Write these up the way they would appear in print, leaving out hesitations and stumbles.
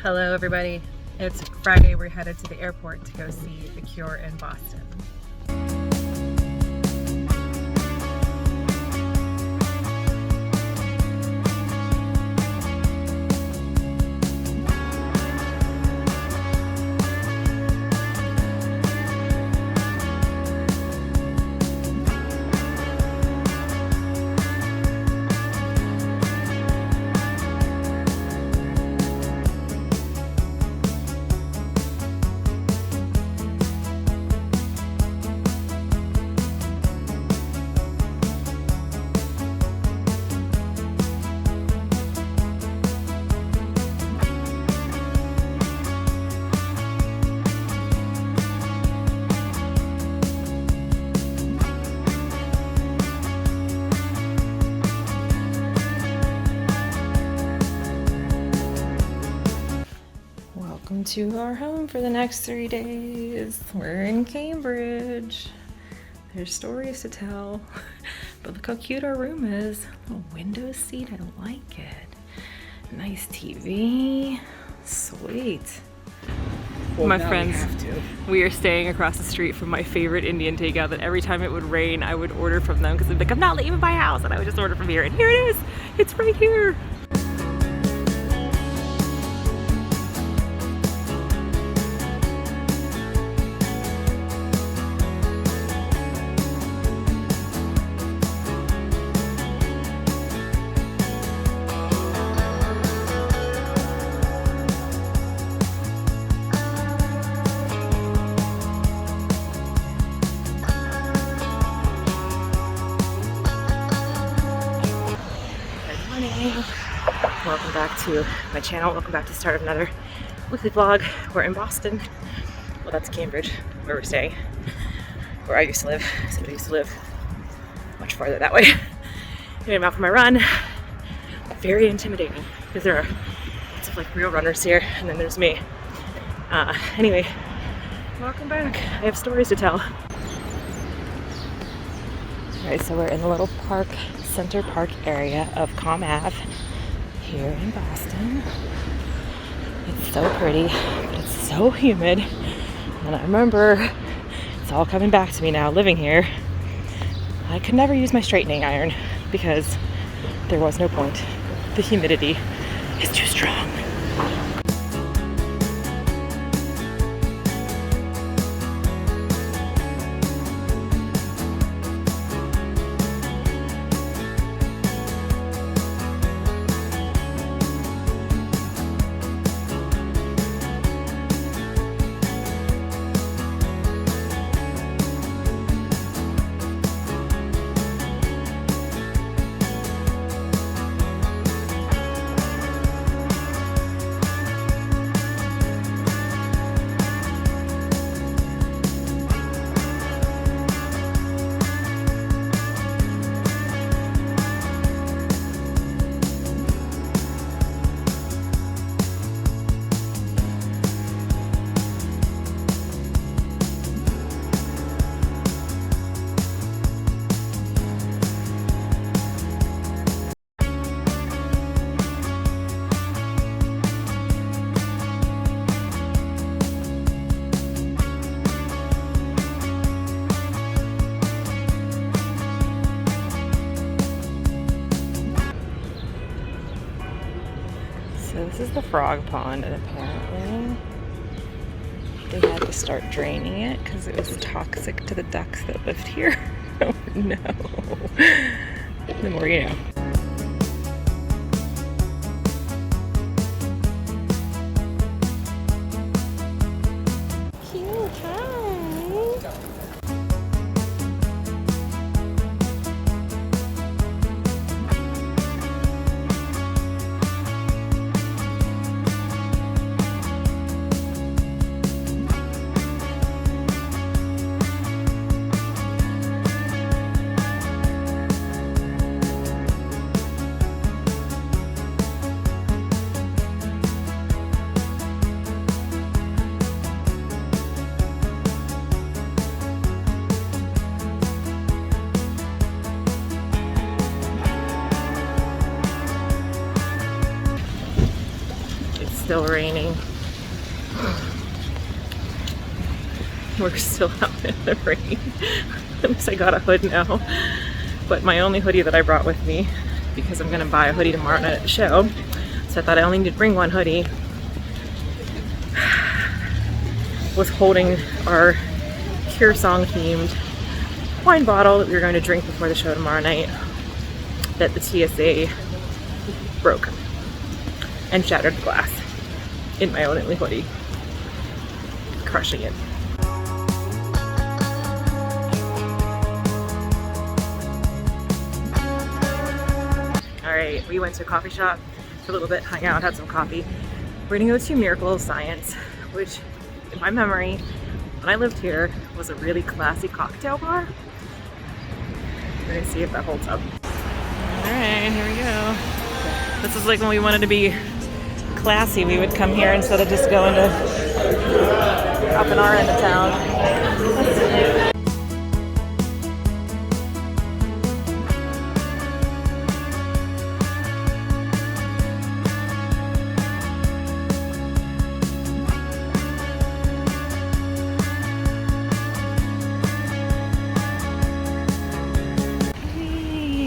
Hello everybody. It's Friday. We're headed to the airport to go see The Cure in Boston. Welcome to our home for the next 3 days. We're in Cambridge. There's stories to tell, but look how cute our room is. A window seat, I like it. Nice TV, sweet. Well, my friends, we are staying across the street from my favorite Indian takeout that every time it would rain, I would order from them because they'd be like, I'm not leaving my house, and I would just order from here, and here it is. It's right here. Welcome back to my channel. Welcome back to the start of another weekly vlog. We're in Boston. Well, that's Cambridge, where we're staying. Where I used to live. Somebody used to live much farther that way. Anyway, I'm out for my run. Very intimidating because there are lots of like real runners here, and then there's me. Anyway, welcome back. I have stories to tell. Alright, so we're in the little park, Center Park area of Com Ave here in Boston. It's so pretty, but it's so humid. And I remember, it's all coming back to me now, living here. I could never use my straightening iron because there was no point. The humidity is too strong. So this is the frog pond, and apparently they had to start draining it because it was toxic to the ducks that lived here. Oh no. The more you know. Cute, hi. still raining. We're still out in the rain. At least I got a hood now. But my only hoodie that I brought with me, because I'm gonna buy a hoodie tomorrow night at the show, so I thought I only need to bring one hoodie, was holding our Cure Song themed wine bottle that we were going to drink before the show tomorrow night that the TSA broke and shattered the glass in my only hoodie. Crushing it. Alright, we went to a coffee shop for a little bit, hung out, had some coffee. We're gonna go to Miracle of Science, which in my memory, when I lived here, was a really classy cocktail bar. We're gonna see if that holds up. Alright, here we go. This is like when we wanted to be classy, we would come here instead of just going to up in our end of town.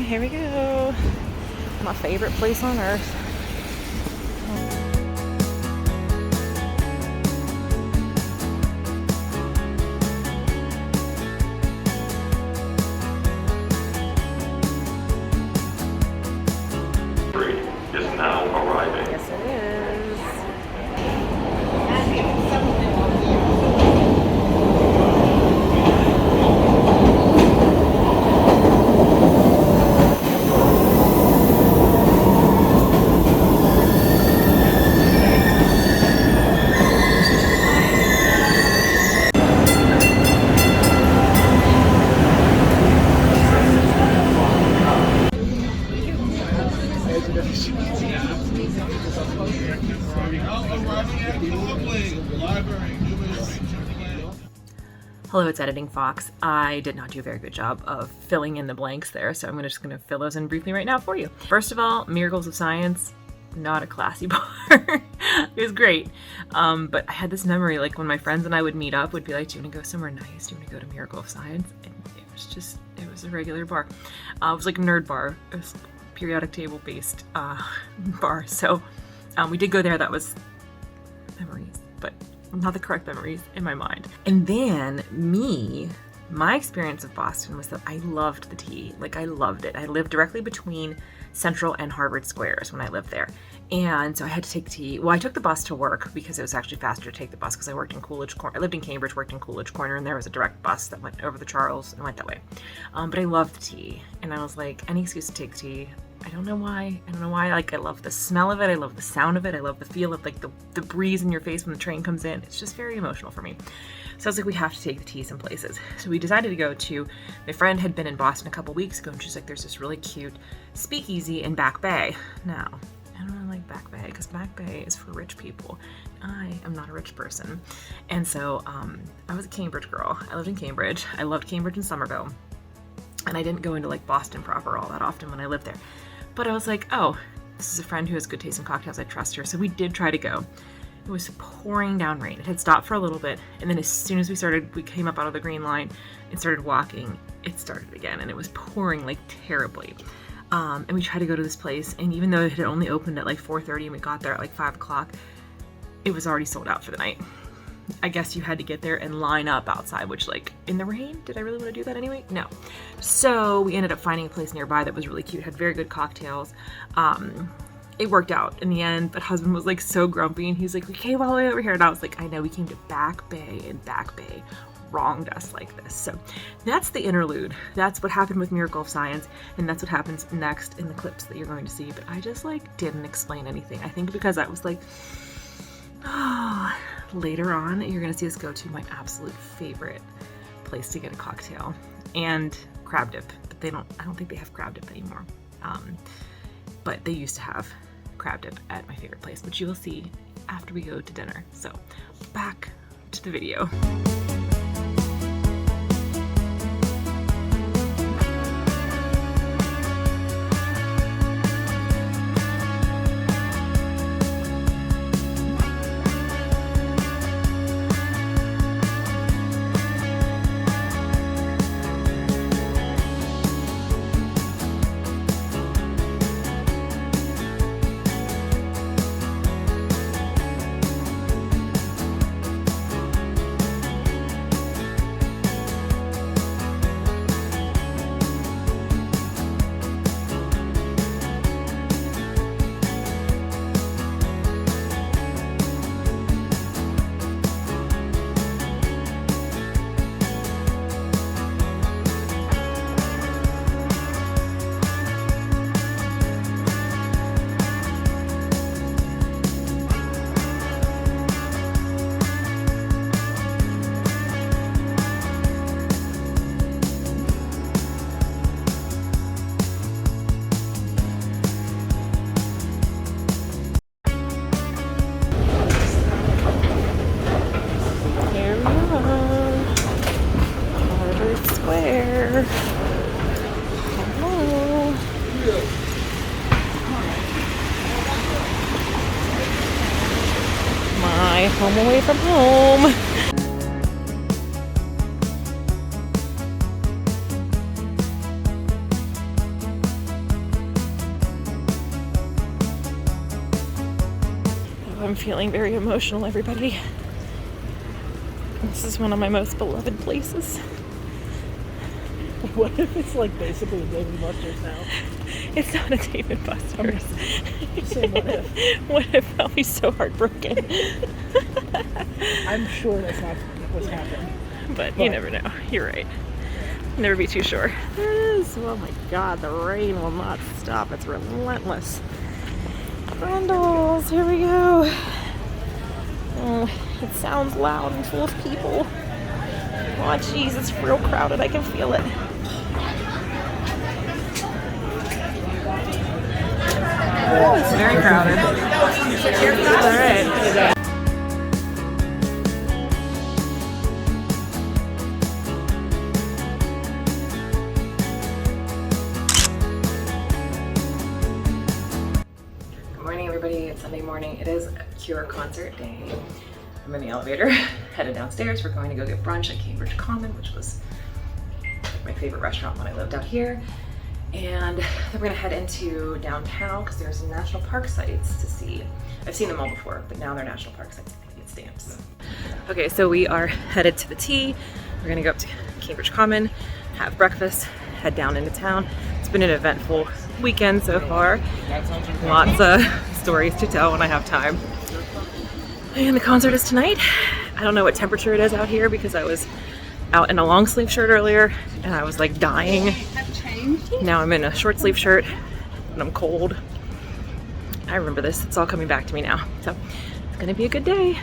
Here we go. My favorite place on earth. Is now arriving. Yes, it is. Hello, it's Editing Fox. I did not do a very good job of filling in the blanks there, so I'm just going to fill those in briefly right now for you. First of all, Miracles of Science, not a classy bar. It was great, but I had this memory, like when my friends and I would meet up, would be like, do you want to go somewhere nice? Do you want to go to Miracle of Science? And it was a regular bar. It was like a nerd bar. It was a periodic table based bar. So we did go there. That was memories, but not the correct memories in my mind. And then my experience of Boston was that I loved the tea. Like, I loved it. I lived directly between Central and Harvard Squares when I lived there. And so I had to take the tea. Well, I took the bus to work because it was actually faster to take the bus because I worked in Coolidge Corner. I lived in Cambridge, worked in Coolidge Corner, and there was a direct bus that went over the Charles and went that way. But I loved the tea. And I was like, any excuse to take the tea. I don't know why. Like, I love the smell of it. I love the sound of it. I love the feel of like the breeze in your face when the train comes in. It's just very emotional for me. So I was like, we have to take the tea some places. So we decided to go to, my friend had been in Boston a couple weeks ago, and she's like, there's this really cute speakeasy in Back Bay. Now, I don't really like Back Bay because Back Bay is for rich people. I am not a rich person. And so I was a Cambridge girl. I lived in Cambridge. I loved Cambridge and Somerville. And I didn't go into like Boston proper all that often when I lived there. But I was like, oh, this is a friend who has good taste in cocktails. I trust her. So we did try to go. It was pouring down rain. It had stopped for a little bit. And then as soon as we came up out of the green line and started walking, it started again. And it was pouring like terribly. And we tried to go to this place. And even though it had only opened at like 4:30 and we got there at like 5 o'clock, it was already sold out for the night. I guess you had to get there and line up outside, which, like, in the rain, did I really want to do that anyway? No. So we ended up finding a place nearby that was really cute, had very good cocktails. It worked out in the end, but husband was like so grumpy and he's like, we came all the way over here. And I was like, I know, we came to Back Bay and Back Bay wronged us like this. So that's the interlude. That's what happened with Miracle of Science, and that's what happens next in the clips that you're going to see. But I just like didn't explain anything. I think because I was like, oh, later on you're gonna see us go to my absolute favorite place to get a cocktail and crab dip, but I don't think they have crab dip anymore. But they used to have crab dip at my favorite place, which you will see after we go to dinner. So back to the video. home away from home. I'm feeling very emotional, everybody. This is one of my most beloved places. What if it's like basically a Dave & Buster's now? It's not a Dave & Buster's. Saying what if? What if? I'll be so heartbroken. I'm sure that's not what's happened. But you never know. You're right. Never be too sure. There it is. Oh my God, the rain will not stop. It's relentless. Brindles, here we go. Oh, it sounds loud and full of people. Oh jeez, it's real crowded. I can feel it. Oh, it's very crowded. All right. Good morning, everybody. It's Sunday morning. It is Cure concert day. I'm in the elevator, headed downstairs. We're going to go get brunch at Cambridge Common, which was my favorite restaurant when I lived out here. And then we're gonna head into downtown because there's some national park sites to see. I've seen them all before, but now they're national park sites. I can get stamps. Okay, so we are headed to the T. We're gonna go up to Cambridge Common, have breakfast, head down into town. It's been an eventful weekend so far. Lots of stories to tell when I have time. And the concert is tonight. I don't know what temperature it is out here because I was out in a long sleeve shirt earlier and I was like dying. Now I'm in a short sleeve shirt and I'm cold. I remember this. It's all coming back to me now. So it's gonna be a good day.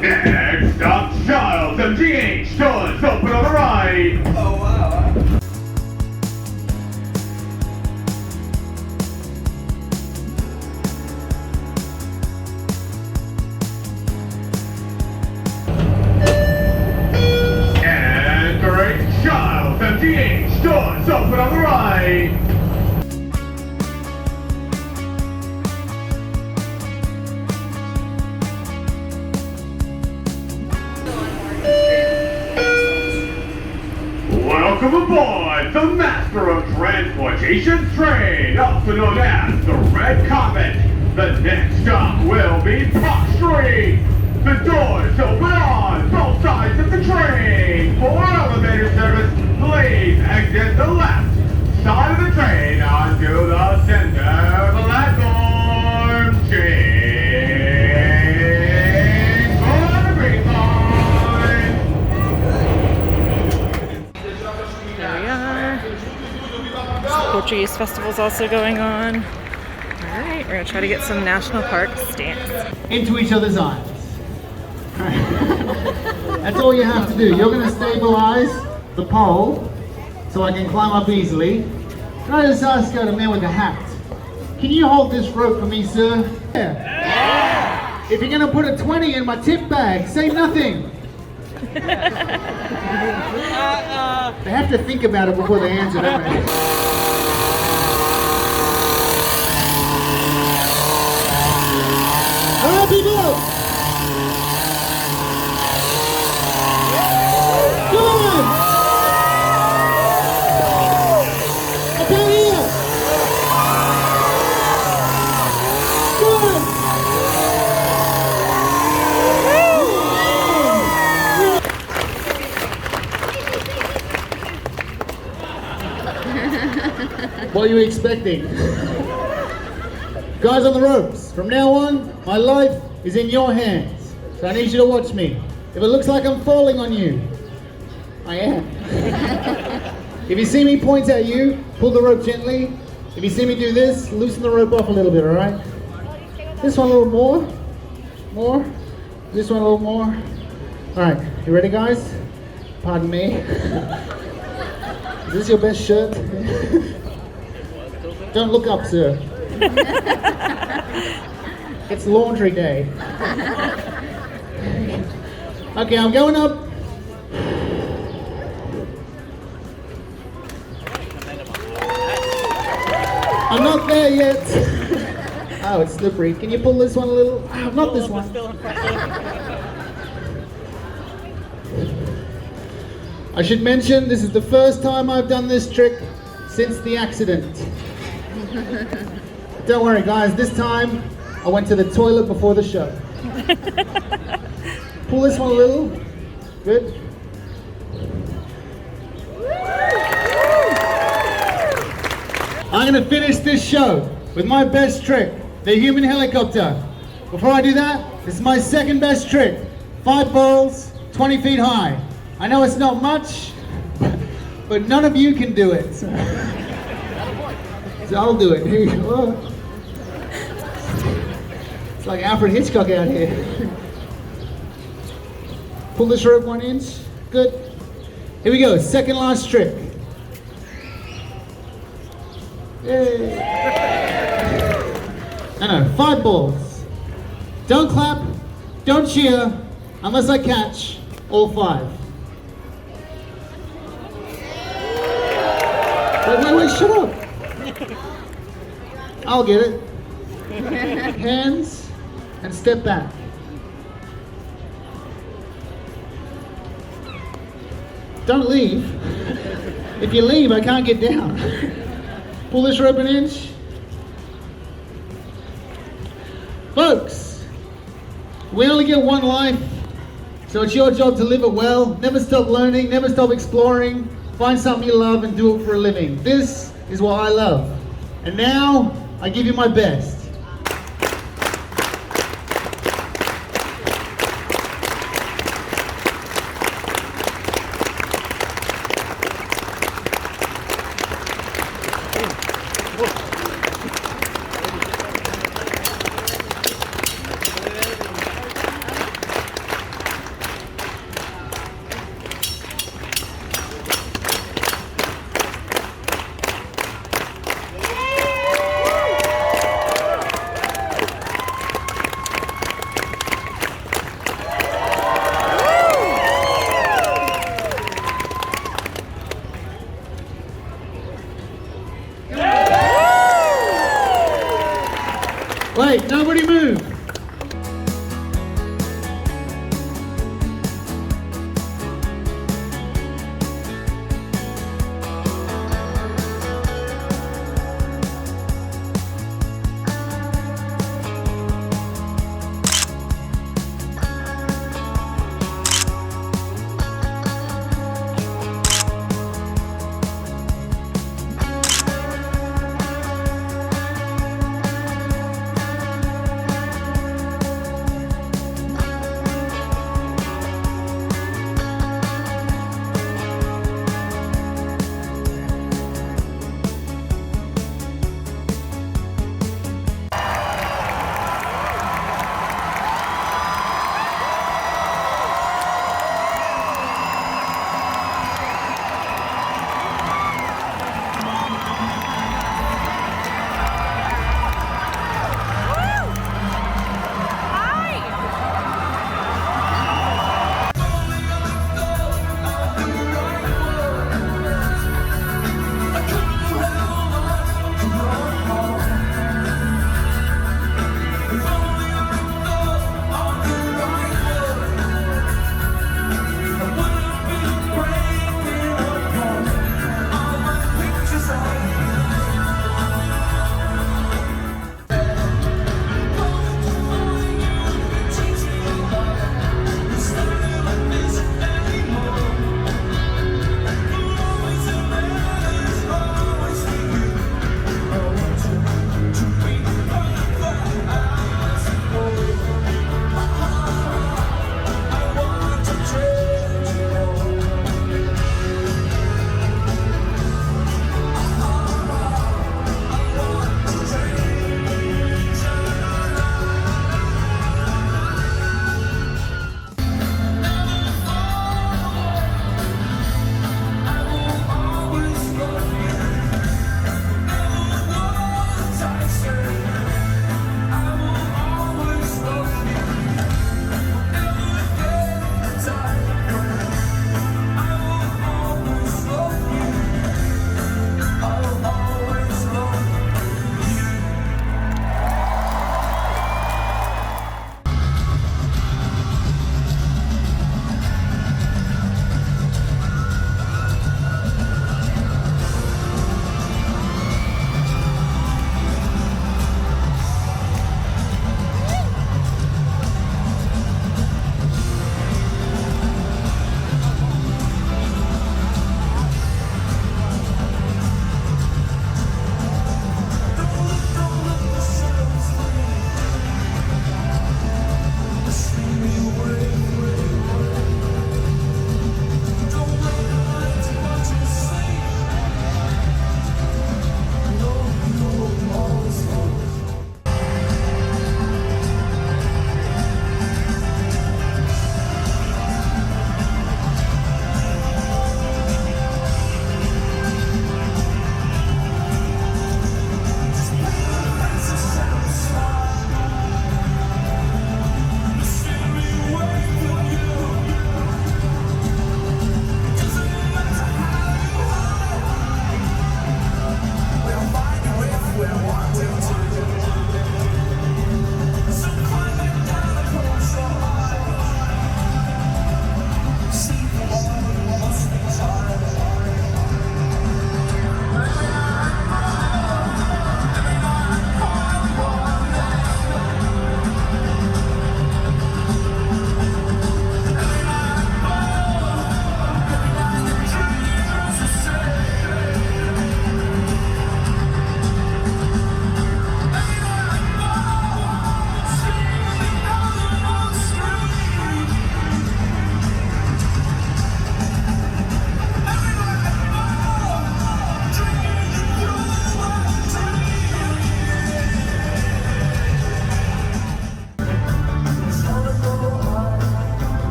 Next up, Giles and GH doors open on the right. Oh wow. Entering Giles and GH doors open on the right. Welcome aboard the Master of Transportation train, also known as the Red Comet. The next stop will be Park Street. The doors open on both sides of the train. For elevator service, please exit the left side of the train onto the center platform. Change for the green line. There we are. Portuguese festival's also going on. All right, we're gonna try to get some national park stamps. Into each other's eyes. That's all you have to do. You're going to stabilize the pole so I can climb up easily. Can I just ask the man with the hat, can you hold this rope for me, sir? Yeah. If you're going to put a 20 in my tip bag, say nothing. They have to think about it before they answer, don't they? All right, people. Come on! Up here! Come on! What are you expecting? Guys on the ropes, from now on, my life is in your hands. So I need you to watch me. If it looks like I'm falling on you, I am. If you see me point at you, pull the rope gently. If you see me do this, loosen the rope off a little bit, all right? This one a little more. More. This one a little more. All right, you ready, guys? Pardon me. Is this your best shirt? Don't look up, sir. It's laundry day. Okay, I'm going up. I'm not there yet. Oh, it's slippery. Can you pull this one a little? Oh, not this one. I should mention this is the first time I've done this trick since the accident. Don't worry, guys. This time I went to the toilet before the show. Pull this one a little. Good. I'm going to finish this show with my best trick, the human helicopter. Before I do that, this is my second best trick. 5 balls, 20 feet high. I know it's not much, but none of you can do it. So I'll do it. Here you go. It's like Alfred Hitchcock out here. Pull this rope 1 inch. Good. Here we go. Second last trick. Yay. No, 5 balls. Don't clap. Don't cheer unless I catch all 5. Wait, shut up. I'll get it. Hands and step back. Don't leave. If you leave, I can't get down. Pull this rope 1 inch. Folks, we only get 1 life, so it's your job to live it well. Never stop learning, never stop exploring. Find something you love and do it for a living. This is what I love. And now, I give you my best. Wait, nobody move.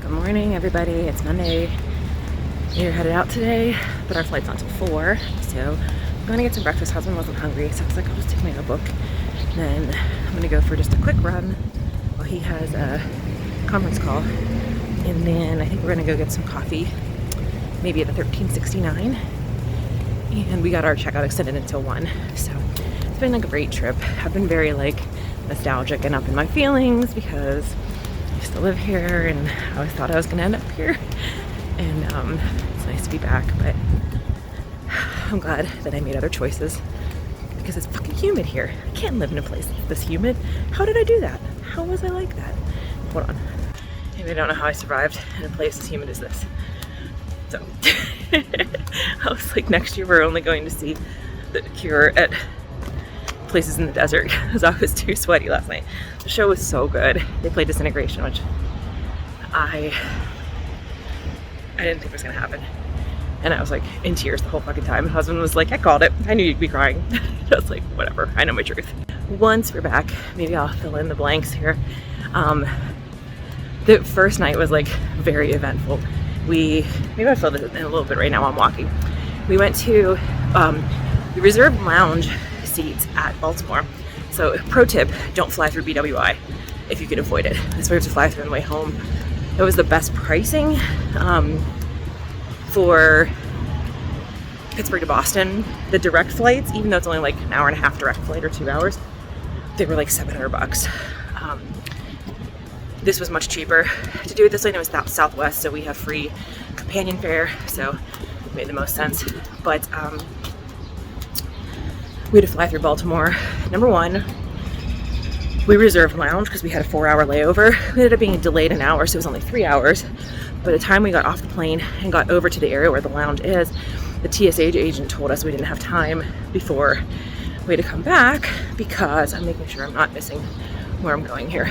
Good morning, everybody. It's Monday. We're headed out today, but our flight's not till 4, so I'm gonna get some breakfast. Husband wasn't hungry, so I was like, I'll just take my notebook. And then I'm gonna go for just a quick run while he has a conference call. And then I think we're gonna go get some coffee, maybe at the 1369. And we got our checkout extended until 1. So it's been like a great trip. I've been very like nostalgic and up in my feelings because I used to live here and I always thought I was gonna end up here. And it's nice to be back, but I'm glad that I made other choices because it's fucking humid here. I can't live in a place that's this humid. How did I do that? How was I like that? Hold on. Maybe I don't know how I survived in a place as humid as this. So I was like, next year we're only going to see The Cure at places in the desert because I was too sweaty last night. The show was so good. They played Disintegration, which I didn't think was gonna happen. And I was like in tears the whole fucking time. My husband was like, I called it. I knew you'd be crying. I was like, whatever, I know my truth. Once we're back, maybe I'll fill in the blanks here. The first night was like very eventful. Maybe I'll fill this in a little bit right now while I'm walking. We went to the reserved lounge seats at Baltimore. So pro tip, don't fly through BWI if you can avoid it. That's where you have to fly through on the way home. It was the best pricing for Pittsburgh to Boston. The direct flights, even though it's only like an hour and a half direct flight or 2 hours, they were like $700. This was much cheaper. To do it this way, it was Southwest, so we have free companion fare, so it made the most sense. But we had to fly through Baltimore. Number one, we reserved lounge because we had a 4-hour layover. We ended up being delayed an hour, so it was only 3 hours. By the time we got off the plane and got over to the area where the lounge is, the TSA agent told us we didn't have time before we had to come back because I'm making sure I'm not missing where I'm going here.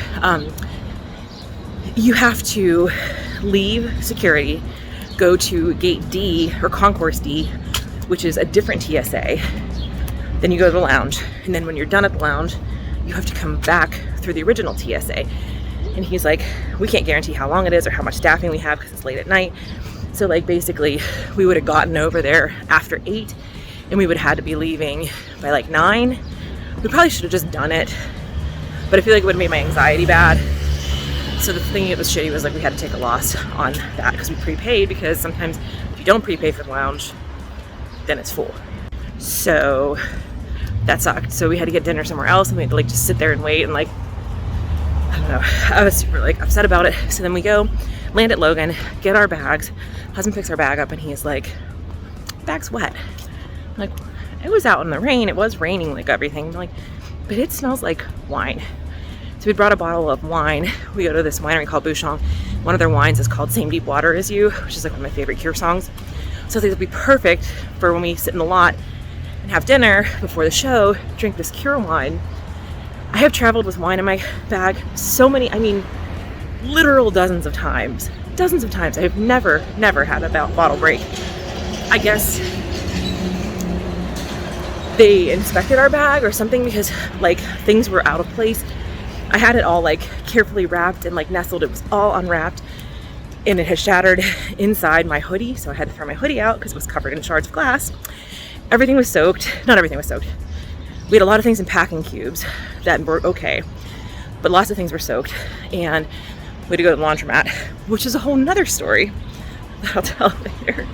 You have to leave security, go to gate D or concourse D, which is a different TSA. Then you go to the lounge, and then when you're done at the lounge, you have to come back through the original TSA. And he's like, we can't guarantee how long it is or how much staffing we have because it's late at night. So like basically we would have gotten over there after 8 and we would have had to be leaving by like 9. We probably should have just done it but I feel like it would have made my anxiety bad. So the thing that was shitty was like we had to take a loss on that because we prepaid, because sometimes if you don't prepay for the lounge, then it's full. So that sucked. So we had to get dinner somewhere else, and we had to like just sit there and wait, and like, I don't know, I was super like upset about it. So then we go land at Logan, get our bags. Husband picks our bag up and he's like, bag's wet. I'm like, it was out in the rain, it was raining like everything. I'm like, but it smells like wine. So we brought a bottle of wine. We go to this winery called Bouchon. One of their wines is called Same Deep Water As You, which is like one of my favorite Cure songs. So I think it'll be perfect for when we sit in the lot and have dinner before the show, drink this Cure wine. I have traveled with wine in my bag so many, I mean, literal dozens of times. Dozens of times. I have never had a bottle break. I guess they inspected our bag or something, because like things were out of place. I had it all like carefully wrapped and like nestled. It was all unwrapped, and it had shattered inside my hoodie. So I had to throw my hoodie out because it was covered in shards of glass. Everything was soaked. Not everything was soaked. We had a lot of things in packing cubes that were okay, but lots of things were soaked, and we had to go to the laundromat, which is a whole nother story that I'll tell later.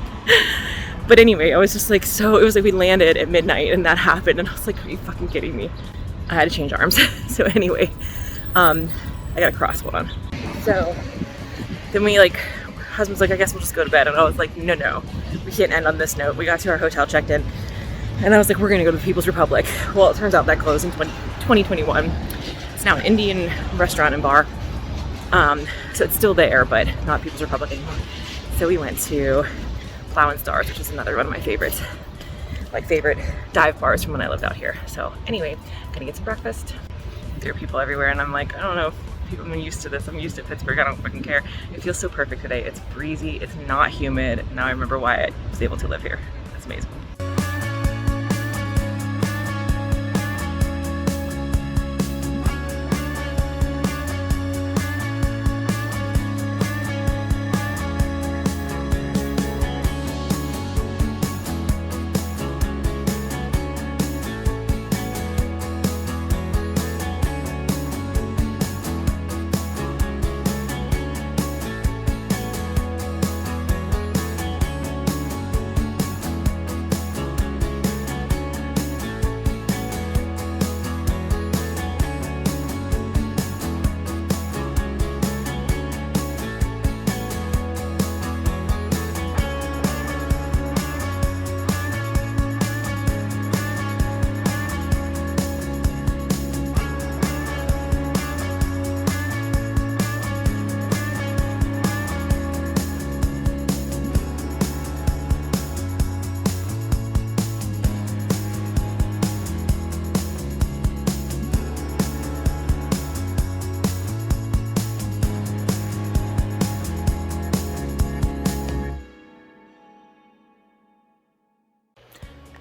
But anyway, I was just like, so it was like we landed at midnight and that happened, and I was like, are you fucking kidding me? I had to change arms. So anyway, I got a cross, hold on. So then we like, husband's like, I guess we'll just go to bed. And I was like, no, we can't end on this note. We got to our hotel, checked in, and I was like, we're gonna go to the People's Republic. Well, it turns out that closed in 2021. It's now an Indian restaurant and bar. So it's still there, but not People's Republic anymore. So we went to Plow and Stars, which is another one of my favorites, like favorite dive bars from when I lived out here. So anyway, gonna get some breakfast. There are people everywhere, and I'm like, I don't know if I'm used to this. I'm used to Pittsburgh. I don't fucking care. It feels so perfect today. It's breezy. It's not humid. Now I remember why I was able to live here. It's amazing.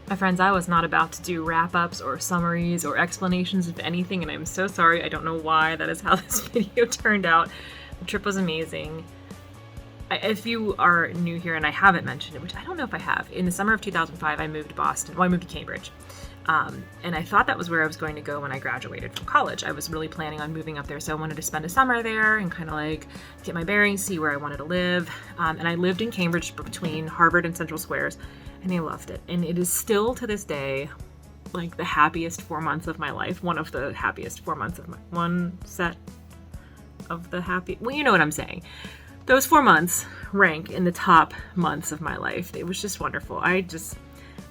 My friends, I was not about to do wrap-ups or summaries or explanations of anything, and I'm so sorry. I don't know why. That is how this video turned out. The trip was amazing. If you are new here and I haven't mentioned it, which I don't know if I have, in the summer of 2005, I moved to Boston. Well, I moved to Cambridge. And I thought that was where I was going to go when I graduated from college. I was really planning on moving up there, so I wanted to spend a summer there and kind of like get my bearings, see where I wanted to live. And I lived in Cambridge between Harvard and Central Squares, and I loved it. And it is still to this day like the happiest 4 months of my life. One of the happiest 4 months of my, one set of the happy, well, you know what I'm saying. Those 4 months rank in the top months of my life. It was just wonderful. I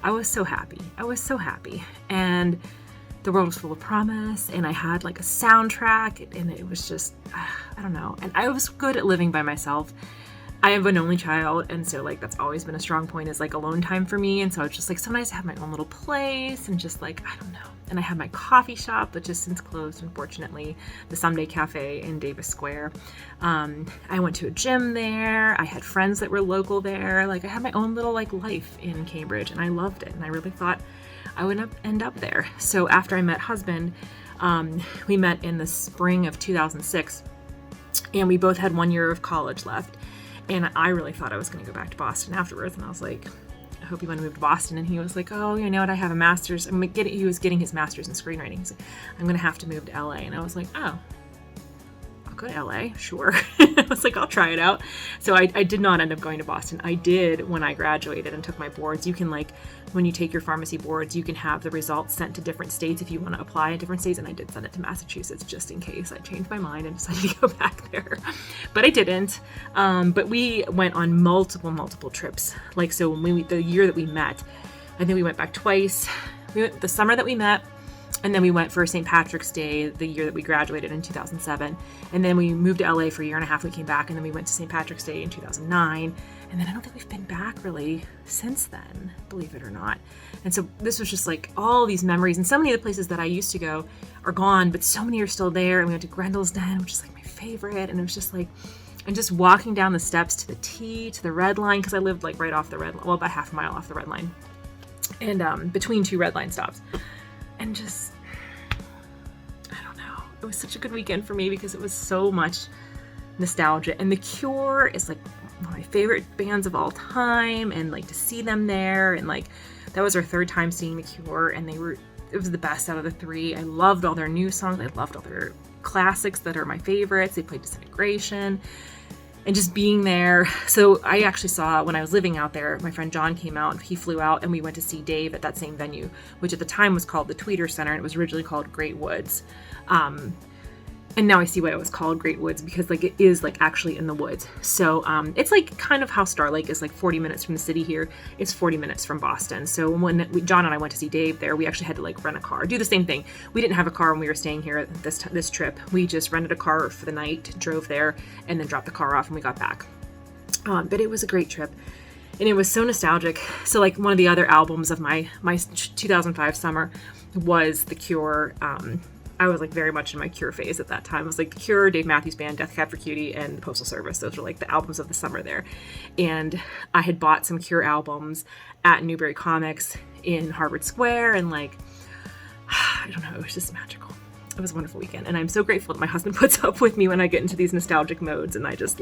was so happy. I was so happy. And the world was full of promise, and I had like a soundtrack, and it was just, I don't know. And I was good at living by myself. I have an only child, and so like that's always been a strong point, is like alone time for me. And so it's just like so nice to have my own little place and just like, I don't know. And I had my coffee shop, which has since closed, unfortunately, the Someday Cafe in Davis Square. I went to a gym there. I had friends that were local there. Like I had my own little like life in Cambridge, and I loved it. And I really thought I would end up there. So after I met husband, we met in the spring of 2006, and we both had 1 year of college left. And I really thought I was going to go back to Boston afterwards. And I was like, hope you want to move to Boston. And he was like, oh, you know what? I have a master's. He was getting his master's in screenwriting. He's like, I'm going to have to move to LA. And I was like, oh, I'll go to LA. Sure. I was like, I'll try it out. So I did not end up going to Boston. I did when I graduated and took my boards. You can when you take your pharmacy boards, you can have the results sent to different states if you want to apply at different states. And I did send it to Massachusetts just in case I changed my mind and decided to go back there. But I didn't. But we went on multiple trips. So when the year that we met, I think we went back twice. We went the summer that we met, and then we went for St. Patrick's Day the year that we graduated in 2007. And then we moved to LA for a year and a half. We came back, and then we went to St. Patrick's Day in 2009. And then I don't think we've been back really since then, believe it or not. And so this was just all these memories. And so many of the places that I used to go are gone, but so many are still there. And we went to Grendel's Den, which is my favorite. And it was just and just walking down the steps to the T, to the Red Line, because I lived right off the Red Line, well, about half a mile off the Red Line. And between two Red Line stops. And just, I don't know. It was such a good weekend for me because it was so much nostalgia. And The Cure is one of my favorite bands of all time. And to see them there. And that was our third time seeing The Cure. And it was the best out of the three. I loved all their new songs. I loved all their classics that are my favorites. They played Disintegration. And just being there. So I actually saw, when I was living out there, my friend John came out, he flew out, and we went to see Dave at that same venue, which at the time was called the Tweeter Center, and it was originally called Great Woods. And now I see why it was called Great Woods, because it is actually in the woods. So it's kind of how Star Lake is 40 minutes from the city here. It's 40 minutes from Boston. So when John and I went to see Dave there, we actually had to rent a car, do the same thing. We didn't have a car when we were staying here this trip. We just rented a car for the night, drove there, and then dropped the car off and we got back. But it was a great trip. And it was so nostalgic. So one of the other albums of my 2005 summer was The Cure. I was very much in my Cure phase at that time. It was The Cure, Dave Matthews Band, Death Cab for Cutie, and The Postal Service. Those were the albums of the summer there. And I had bought some Cure albums at Newbury Comics in Harvard Square, and I don't know, it was just magical. It was a wonderful weekend, and I'm so grateful that my husband puts up with me when I get into these nostalgic modes, and I just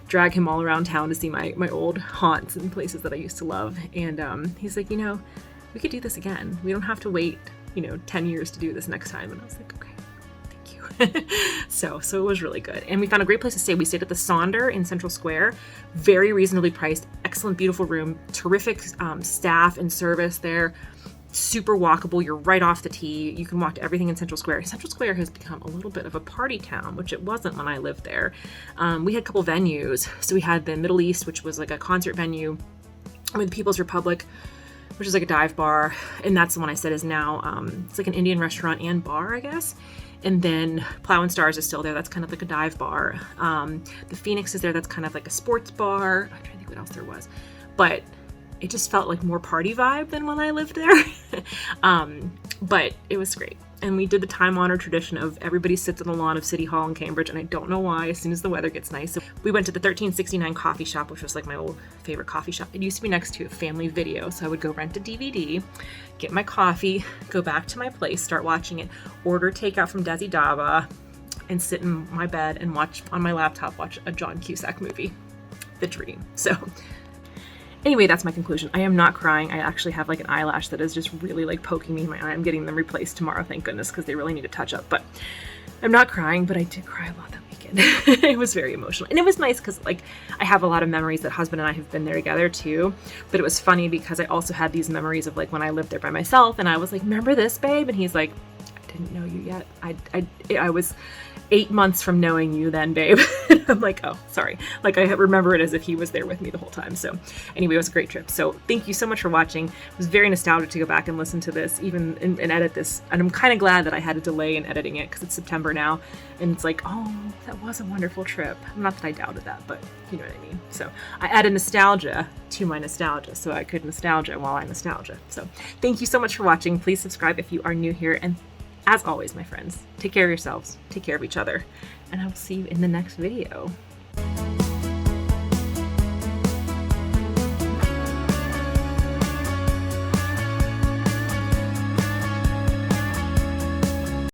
drag him all around town to see my old haunts and places that I used to love. And he's like, we could do this again. We don't have to wait 10 years to do this next time. And I was like, okay, thank you. So it was really good. And we found a great place to stay. We stayed at the Sonder in Central Square, very reasonably priced, excellent, beautiful room, terrific staff and service there, super walkable. You're right off the T. You can walk to everything in Central Square. Central Square has become a little bit of a party town, which it wasn't when I lived there. We had a couple venues. So we had the Middle East, which was a concert venue, with People's Republic, which is a dive bar, and that's the one I said is now, it's an Indian restaurant and bar, I guess. And then Plow and Stars is still there. That's kind of a dive bar. The Phoenix is there. That's kind of a sports bar. I'm trying to think what else there was. But it just felt more party vibe than when I lived there. But it was great. And we did the time-honored tradition of everybody sits on the lawn of City Hall in Cambridge, and I don't know why, as soon as the weather gets nice. So we went to the 1369 coffee shop, which was my old favorite coffee shop. It used to be next to a Family Video, so I would go rent a DVD, get my coffee, go back to my place, start watching it, order takeout from Desi Daba, and sit in my bed and watch on my laptop, watch a John Cusack movie, The Dream. So anyway, that's my conclusion. I am not crying. I actually have an eyelash that is just really poking me in my eye. I'm getting them replaced tomorrow, thank goodness, because they really need a touch up. But I'm not crying, but I did cry a lot that weekend. It was very emotional. And it was nice because I have a lot of memories that husband and I have been there together too. But it was funny because I also had these memories of when I lived there by myself, and I was like, remember this, babe? And he's like, I didn't know you yet. I was 8 months from knowing you then, babe. I'm like, oh, sorry. I remember it as if he was there with me the whole time. So anyway, it was a great trip. So thank you so much for watching. It was very nostalgic to go back and listen to this, even and edit this. And I'm kind of glad that I had a delay in editing it because it's September now. And it's oh, that was a wonderful trip. Not that I doubted that, but you know what I mean. So I added nostalgia to my nostalgia so I could nostalgia while I nostalgia. So thank you so much for watching. Please subscribe if you are new here. And as always, my friends, take care of yourselves, take care of each other, and I will see you in the next video.